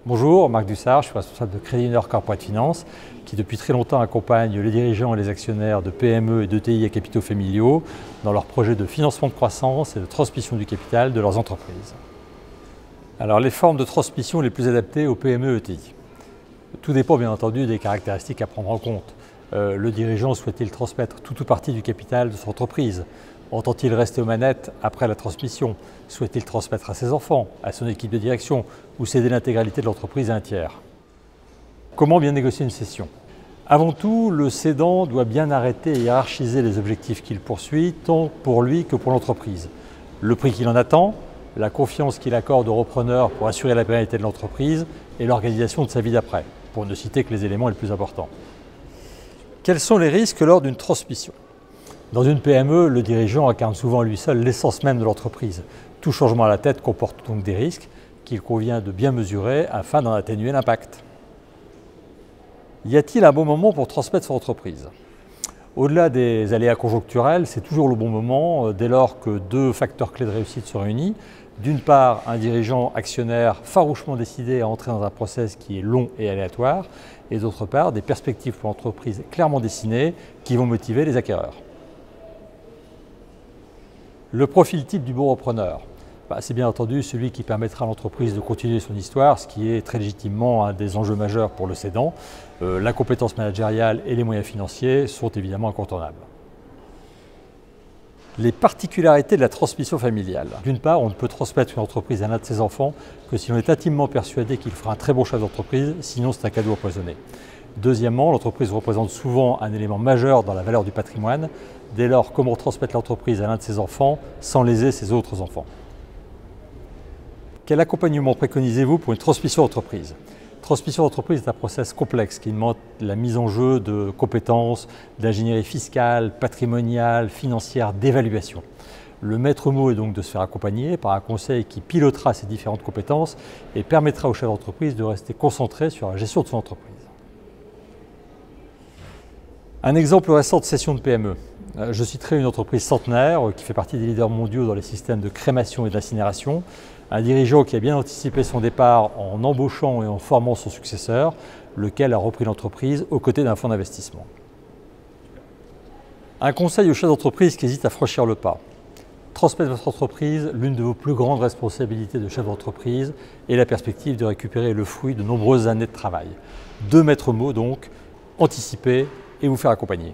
Bonjour, Marc Dussard, je suis responsable de Crédit Nord Corporate Finance qui depuis très longtemps accompagne les dirigeants et les actionnaires de PME et d'ETI à capitaux familiaux dans leurs projets de financement de croissance et de transmission du capital de leurs entreprises. Alors les formes de transmission les plus adaptées aux PME et ETI. Tout dépend bien entendu des caractéristiques à prendre en compte. Le dirigeant souhaite-t-il transmettre tout ou partie du capital de son entreprise? Entend-il rester aux manettes après la transmission? Souhaite-t-il transmettre à ses enfants, à son équipe de direction ou céder l'intégralité de l'entreprise à un tiers? Comment bien négocier une cession? Avant tout, le cédant doit bien arrêter et hiérarchiser les objectifs qu'il poursuit, tant pour lui que pour l'entreprise. Le prix qu'il en attend, la confiance qu'il accorde au repreneur pour assurer la pérennité de l'entreprise et l'organisation de sa vie d'après, pour ne citer que les éléments les plus importants. Quels sont les risques lors d'une transmission? Dans une PME, le dirigeant incarne souvent à lui seul l'essence même de l'entreprise. Tout changement à la tête comporte donc des risques qu'il convient de bien mesurer afin d'en atténuer l'impact. Y a-t-il un bon moment pour transmettre son entreprise? Au-delà des aléas conjoncturels, c'est toujours le bon moment dès lors que deux facteurs clés de réussite sont réunis. D'une part, un dirigeant actionnaire farouchement décidé à entrer dans un process qui est long et aléatoire, et d'autre part, des perspectives pour l'entreprise clairement dessinées qui vont motiver les acquéreurs. Le profil type du bon repreneur, c'est bien entendu celui qui permettra à l'entreprise de continuer son histoire, ce qui est très légitimement un des enjeux majeurs pour le cédant. La compétence managériale et les moyens financiers sont évidemment incontournables. Les particularités de la transmission familiale. D'une part, on ne peut transmettre une entreprise à l'un de ses enfants que si l'on est intimement persuadé qu'il fera un très bon chef d'entreprise, sinon c'est un cadeau empoisonné. Deuxièmement, l'entreprise représente souvent un élément majeur dans la valeur du patrimoine. Dès lors, comment transmettre l'entreprise à l'un de ses enfants sans léser ses autres enfants? Quel accompagnement préconisez-vous pour une transmission d'entreprise? Transmission d'entreprise est un process complexe qui demande la mise en jeu de compétences, d'ingénierie fiscale, patrimoniale, financière, d'évaluation. Le maître mot est donc de se faire accompagner par un conseil qui pilotera ces différentes compétences et permettra au chef d'entreprise de rester concentré sur la gestion de son entreprise. Un exemple récent de cession de PME. Je citerai une entreprise centenaire qui fait partie des leaders mondiaux dans les systèmes de crémation et d'incinération. Un dirigeant qui a bien anticipé son départ en embauchant et en formant son successeur, lequel a repris l'entreprise aux côtés d'un fonds d'investissement. Un conseil au chef d'entreprise qui hésite à franchir le pas. Transmettre votre entreprise, l'une de vos plus grandes responsabilités de chef d'entreprise, et la perspective de récupérer le fruit de nombreuses années de travail. Deux maîtres mots donc, anticiper et vous faire accompagner.